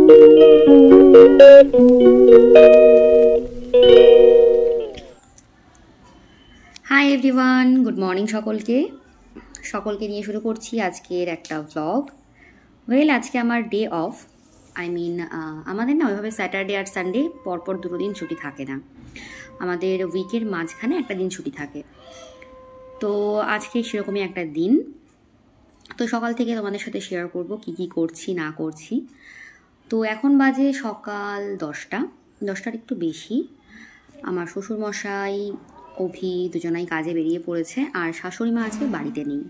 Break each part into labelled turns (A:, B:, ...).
A: Hi everyone, good morning সকলকে নিয়ে শুরু করছি আজকের একটা ব্লগ। আজকে আমার ডে অফ। আমাদের না ওইভাবে স্যাটারডে আর সানডে পরপর দুটো দিন ছুটি থাকে না, আমাদের উইকের মাঝখানে একটা দিন ছুটি থাকে। তো আজকে সেরকমই একটা দিন। তো সকাল থেকে তোমাদের সাথে শেয়ার করব কি করছি না করছি। তো এখন বাজে সকাল 10টার একটু বেশি। আমার শ্বশুরমশাই অভি দুজনাই কাজে বেরিয়ে পড়েছে, আর শাশুড়ি মা আজকে বাড়িতে নেই।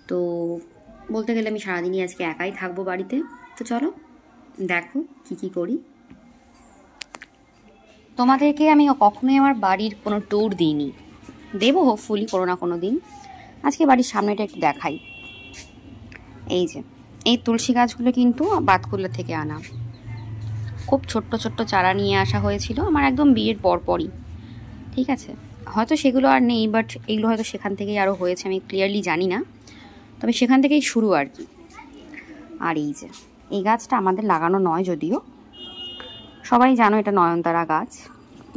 A: তো বলতে গেলে আমি সারাদিনই আজকে একাই থাকবো বাড়িতে। তো চলো দেখো কি করি। তোমাদেরকে আমি কখনোই আমার বাড়ির কোনো ট্যুর দিইনি, দেবো হোপফুলি কোনো না কোনো দিন। আজকে বাড়ির সামনেটা একটু দেখাই। এই তুলসী গাছগুলো কিন্তু বাতকুল্লা থেকে আনা, খুব ছোট্ট ছোট্ট চারা নিয়ে আসা হয়েছিল আমার একদম বিয়ের পরপরই। ঠিক আছে, হয়তো সেগুলো আর নেই, বাট এগুলো হয়তো সেখান থেকেই আরও হয়েছে, আমি ক্লিয়ারলি জানি না, তবে সেখান থেকেই শুরু আর কি। আর এই গাছটা আমাদের লাগানো নয়, যদিও সবাই জানো এটা নয়নতারা গাছ।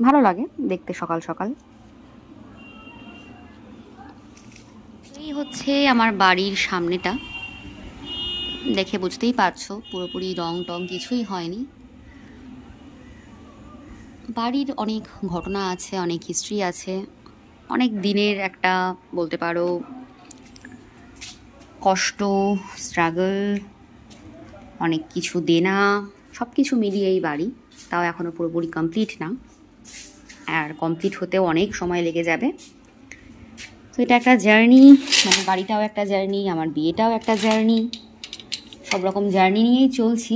A: ভালো লাগে দেখতে সকাল সকাল। এই হচ্ছে আমার বাড়ির সামনেটা, দেখে বুঝতেই পারছো পুরোপুরি রং টং কিছুই হয়নি। বাড়ির অনেক ঘটনা আছে, অনেক হিস্ট্রি আছে, অনেক দিনের একটা বলতে পারো কষ্ট, স্ট্রাগল, অনেক কিছু দেনা, সব কিছু মিলিয়ে এই বাড়ি। তাও এখনও পুরোপুরি কমপ্লিট না, আর কমপ্লিট হতেও অনেক সময় লেগে যাবে। তো এটা একটা জার্নি, মানে বাড়িটাও একটা জার্নি, আমার বিয়েটাও একটা জার্নি। সব রকম জার্নি নিয়েই চলছি,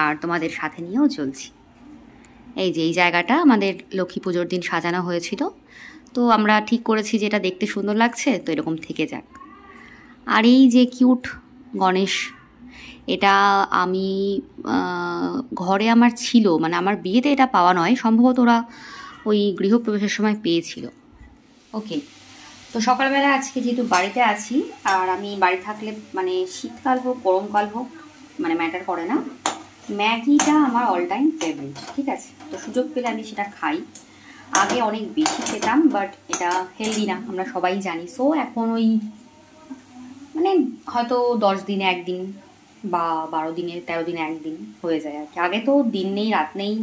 A: আর তোমাদের সাথে নিয়েও চলছি। এই জায়গাটা আমাদের লক্ষ্মী পুজোর দিন সাজানো হয়েছিল, তো আমরা ঠিক করেছি যে এটা দেখতে সুন্দর লাগছে, তো এরকম থেকে যাক। আর এই যে কিউট গণেশ, এটা আমি ঘরে আমার ছিল, মানে আমার বিয়েতে এটা পাওয়া নয়, সম্ভবত ওরা ওই গৃহপ্রবেশের সময় পেয়েছিল। ওকে, তো সকালবেলা আজকে যেহেতু বাড়িতে আছি, আর আমি বাড়ি থাকলে মানে শীতকাল হোক গরমকাল হোক মানে ম্যাটার করে না, ম্যাগিটা আমার অল টাইম ফেভারিট। ঠিক আছে, তো সুযোগ পেলে আমি সেটা খাই। আগে অনেক বেশি খেতাম, বাট এটা হেলদি না, আমরা সবাই জানি। সো এখন ওই মানে হয়তো 10 দিনে একদিন বা 12 দিনে 13 দিনে একদিন হয়ে যায় আর কি। আগে তো দিন নেই রাত নেই,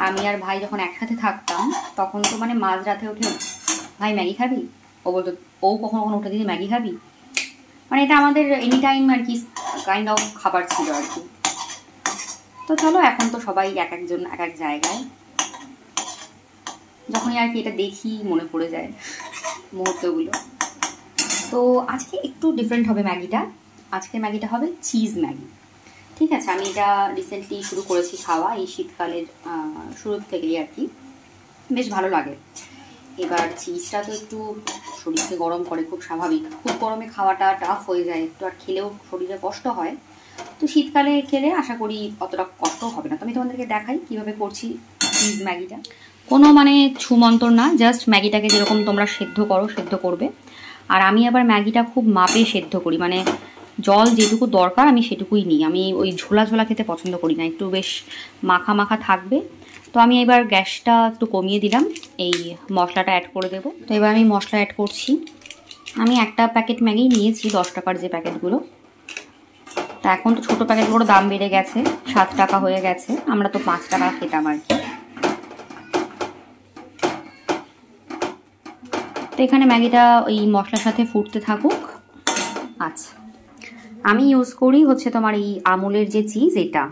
A: আমি আর ভাই যখন একসাথে থাকতাম তখন তো মানে মাঝ রাতে উঠে ভাই ম্যাগি খাবি, ও বলতো, ও কখনো কখনো উঠে দিদি ম্যাগি খাবি, মানে এটা আমাদের এনি টাইম আর কি কাইন্ড অফ খাবার ছিল আর কি। তো চলো, এখন তো সবাই একজন এক এক জায়গায়, যখনই আর কি এটা দেখি মনে পড়ে যায় মুহূর্তগুলো। তো আজকে একটু ডিফারেন্ট হবে ম্যাগিটা। আজকে ম্যাগিটা হবে চিজ ম্যাগি। ঠিক আছে, আমি এটা রিসেন্টলি শুরু করেছি খাওয়া, এই শীতকালের শুরুর থেকেই আর কি, বেশ ভালো লাগে। এবার চিজটা তো একটু শরীরকে গরম করে, খুব স্বাভাবিক। খুব গরমে খাওয়াটা টাফ হয়ে যায় একটু, আর খেলেও শরীরে কষ্ট হয়। তো শীতকালে খেলে আশা করি অতটা কষ্ট হবে না। তো আমি তোমাদেরকে দেখাই কীভাবে করছি চিজ ম্যাগিটা। কোনো মানে ছুমন্তর না, জাস্ট ম্যাগিটাকে যেরকম তোমরা সেদ্ধ করো সেদ্ধ করবে। আর আমি আবার ম্যাগিটা খুব মাপে সেদ্ধ করি, মানে জল যেটুকু দরকার আমি সেটুকুই নিই। আমি ওই ঝোলা ঝোলা খেতে পছন্দ করি না, একটু বেশ মাখা মাখা থাকবে। তো আমি এবার গ্যাসটা একটু কমিয়ে দিলাম, এই মশলাটা অ্যাড করে দেবো। তো এবার আমি মশলা অ্যাড করছি। আমি একটা প্যাকেট ম্যাগি নিয়েছি 10 টাকার যে প্যাকেটগুলো। তা এখন তো ছোটো প্যাকেটগুলোর দাম বেড়ে গেছে, 7 টাকা হয়ে গেছে, আমরা তো 5 টাকা খেতাম আর কি। তো এখানে ম্যাগিটা ওই মশলার সাথে ফুটতে থাকুক। আচ্ছা, আমি ইউজ করি হচ্ছে তোমার এই আমুলের যে চিজ, এটা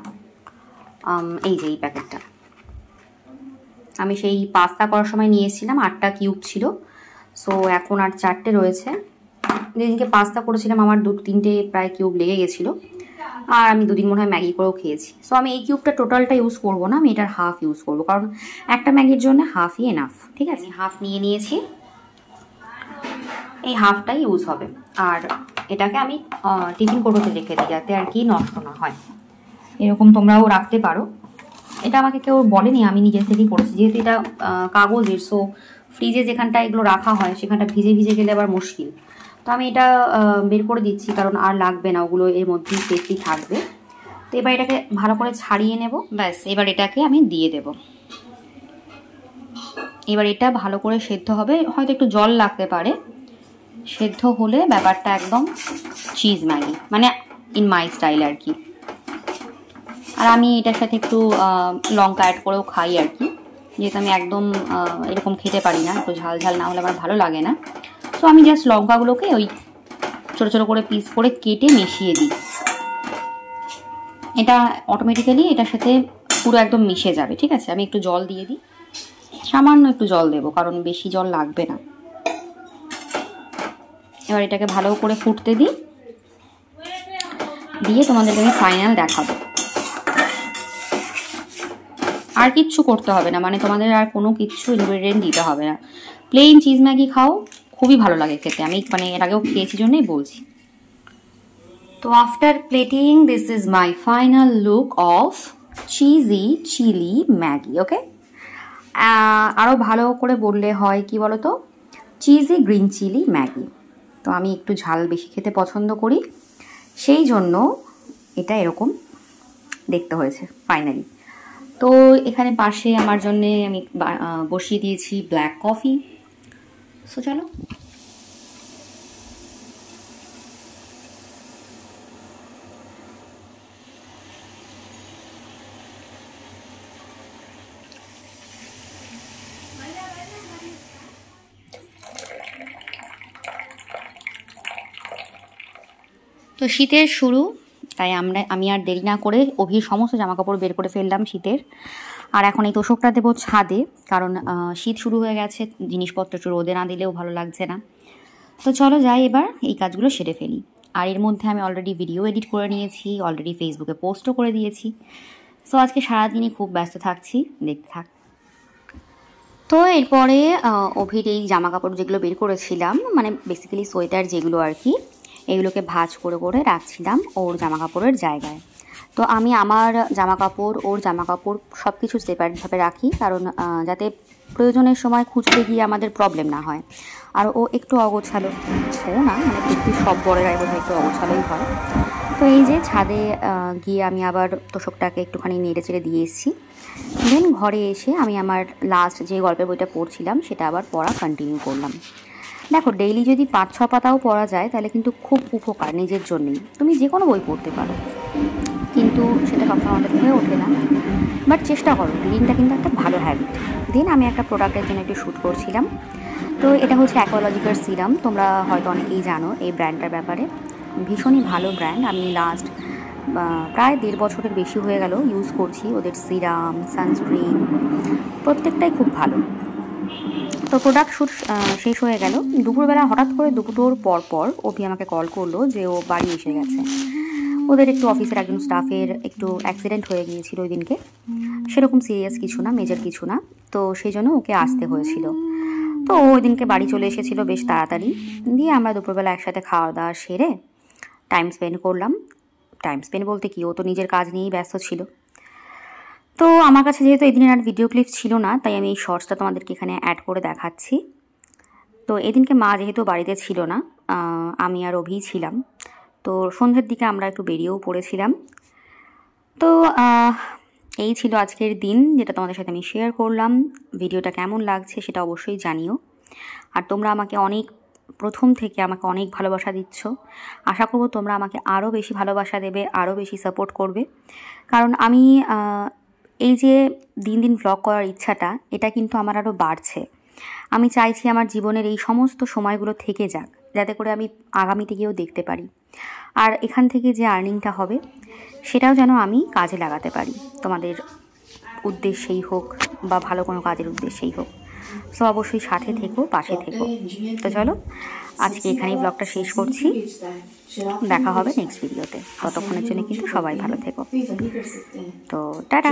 A: এই প্যাকেটটা আমি সেই পাস্তা করার সময় নিয়েছিলাম, 8টা কিউব ছিল। সো এখন আর 4টে রয়েছে। যেদিনকে পাস্তা করেছিলাম আমার 2-3টে প্রায় কিউব লেগে গেছিলো, আর আমি 2 দিন মনে হয় ম্যাগি করেও খেয়েছি। সো আমি এই কিউবটা টোটালটা ইউজ করবো না, আমি এটার হাফ ইউজ করবো, কারণ একটা ম্যাগির জন্য হাফই এনাফ। ঠিক আছে, হাফ নিয়ে নিয়েছি, এই হাফটাই ইউজ হবে। আর এটাকে আমি টিফিন কৌটোতে রেখে দিই যাতে আর কি নষ্ট না হয়। এরকম তোমরাও রাখতে পারো। এটা আমাকে কেউ বলেনি, আমি নিজের থেকেই করেছি, যেহেতু এটা কাগজের। সো ফ্রিজে যেখানটা এগুলো রাখা হয় সেখানটা ভিজে ভিজে গেলে আবার মুশকিল। তো আমি এটা বের করে দিচ্ছি, কারণ আর লাগবে না, ওগুলো এর মধ্যেই সেফলি থাকবে। তো এবার এটাকে ভালো করে ছাড়িয়ে নেব। ব্যাস, এবার এটাকে আমি দিয়ে দেব। এবার এটা ভালো করে সেদ্ধ হবে, হয়তো একটু জল লাগতে পারে। সেদ্ধ হলে ব্যাপারটা একদম চিজ ম্যাগি, মানে ইন মাই স্টাইল আর কি। আর আমি এটার সাথে একটু লঙ্কা অ্যাড করেও খাই আর কি, যেহেতু আমি একদম এরকম খেতে পারি না, একটু ঝাল ঝাল না হলে আমার ভালো লাগে না। তো আমি জাস্ট লঙ্কাগুলোকে ওই ছোটো ছোটো করে পিস করে কেটে মিশিয়ে দিই। এটা অটোমেটিক্যালি এটার সাথে পুরো একদম মিশে যাবে। ঠিক আছে, আমি একটু জল দিয়ে দিই, সামান্য একটু জল দেবো, কারণ বেশি জল লাগবে না। এবার এটাকে ভালো করে ফুটতে দিই, দিয়ে তোমাদেরকে আমি ফাইনাল দেখাবো। আর কিচ্ছু করতে হবে না, মানে তোমাদের আর কোনো কিছু ইনগ্রেডিয়েন্ট দিতে হবে না। প্লেন চিজ ম্যাগি খাও, খুবই ভালো লাগে খেতে। আমি মানে এর আগেও খেয়েছি জন্যই বলছি। তো after plating, this is my final look of cheesy chilli Maggi. Okay, আরও ভালো করে বললে হয় কি বলো তো, চিজি গ্রিন চিলি ম্যাগি। তো আমি একটু ঝাল বেশি খেতে পছন্দ করি, সেই জন্য এটা এরকম দেখতে হয়েছে ফাইনালি। তো এখানে পাশে আমার জন্যে আমি বসিয়ে দিয়েছি ব্ল্যাক কফি। সো চলো। তো শীতের শুরু, তাই আমি আর দেরি না করে অভির সমস্ত জামাকাপড় বের করে ফেললাম শীতের। আর এখন এই তোষকটা দেবো ছাদে, কারণ শীত শুরু হয়ে গেছে, জিনিসপত্র একটু রোদে না দিলেও ভালো লাগছে না। তো চলো যাই, এবার এই কাজগুলো সেরে ফেলি। আর এর মধ্যে আমি অলরেডি ভিডিও এডিট করে নিয়েছি, অলরেডি ফেসবুকে পোস্টও করে দিয়েছি। সো আজকে সারাদিনই খুব ব্যস্ত থাকছি, দেখতে থাক। তো এরপরে অভির এই জামাকাপড় যেগুলো বের করেছিলাম, মানে বেসিক্যালি সোয়েটার যেগুলো আর কি, এগুলোকে ভাঁজ করে করে রাখছিলাম ওর জামাকাপড়ের জায়গায়। তো আমি আমার জামাকাপড়, ওর জামাকাপড় সব কিছু সেপারেটভাবে রাখি, কারণ যাতে প্রয়োজনের সময় খুঁজতে গিয়ে আমাদের প্রবলেম না হয়। আর ও একটু অগোছালো, ও না মানে পৃথিবীর সব বড়েরাই বোধহয় একটু অগোছালোই হয়। তো এই যে ছাদে গিয়ে আমি আবার তোষকটাকে একটুখানি নেড়ে চেড়ে দিয়ে এসেছি। দেন ঘরে এসে আমি আমার লাস্ট যে গল্পের বইটা পড়ছিলাম সেটা আবার পড়া কন্টিনিউ করলাম। দেখো, ডেইলি যদি 5-6 পাতাও পড়া যায় তাহলে কিন্তু খুব উপকার নিজের জন্যই। তুমি যে কোনো বই পড়তে পারো, কিন্তু সেটা সবসময় আমাদের হয়ে ওঠে না। বাট চেষ্টা করো, রিডিংটা কিন্তু একটা ভালো হ্যাবিট। দেন আমি একটা প্রোডাক্টের জন্য একটু শ্যুট করছিলাম। তো এটা হচ্ছে অ্যাকোয়ালজিকার সিরাম। তোমরা হয়তো অনেকেই জানো এই ব্র্যান্ডটার ব্যাপারে, ভীষণই ভালো ব্র্যান্ড। আমি লাস্ট প্রায় 1.5 বছরের বেশি হয়ে গেল ইউজ করছি ওদের সিরাম, সানস্ক্রিন, প্রত্যেকটাই খুব ভালো। তো প্রোডাক্ট শ্যুট শেষ হয়ে গেল। দুপুরবেলা হঠাৎ করে দুপুর পর অভি আমাকে কল করলো যে ও বাড়ি এসে গেছে। ওদের একটু অফিসের একজন স্টাফের একটু অ্যাক্সিডেন্ট হয়ে গিয়েছিল ওই দিনকে, সেরকম সিরিয়াস কিছু না, মেজর কিছু না। তো সেই জন্য ওকে আসতে হয়েছিল। তো ওই দিনকে বাড়ি চলে এসেছিলো বেশ তাড়াতাড়ি। দিয়ে আমরা দুপুরবেলা একসাথে খাওয়া দাওয়া সেরে টাইম স্পেন্ড করলাম। টাইম স্পেন্ড বলতে কি, ও তো নিজের কাজ নিয়েই ব্যস্ত ছিল। তো আমার কাছে যেহেতু এই দিনের আর ভিডিও ক্লিপ ছিল না, তাই আমি এই শর্টসটা তোমাদেরকে এখানে অ্যাড করে দেখাচ্ছি। তো এদিনকে মা যেহেতু বাড়িতে ছিল না, আমি আর অভি ছিলাম। তো সন্ধ্যের দিকে আমরা একটু বেরিয়েও পড়েছিলাম। তো এই ছিল আজকের দিন, যেটা তোমাদের সাথে আমি শেয়ার করলাম। ভিডিওটা কেমন লাগছে সেটা অবশ্যই জানিও। আর তোমরা আমাকে প্রথম থেকে আমাকে অনেক ভালোবাসা দিচ্ছ। আশা করব তোমরা আমাকে আরও বেশি ভালোবাসা দেবে, আরও বেশি সাপোর্ট করবে। কারণ আমি এই যে দিন দিন ভ্লগ করার ইচ্ছাটা, এটা কিন্তু আমার আরও বাড়ছে। আমি চাইছি আমার জীবনের এই সমস্ত সময়গুলো থেকে যাক, যাতে করে আমি আগামীতে গিয়েও দেখতে পারি। আর এখান থেকে যে আর্নিংটা হবে সেটাও যেন আমি কাজে লাগাতে পারি, তোমাদের উদ্দেশ্যেই হোক বা ভালো কোনো কাজের উদ্দেশ্যেই হোক। সো অবশ্যই সাথে থেকো, পাশে থেকো। তো চলো আজকে এখানেই ব্লগটা শেষ করছি। দেখা হবে নেক্সট ভিডিওতে। ততক্ষণের জন্য কিন্তু সবাই ভালো থেকো। তো টাটা।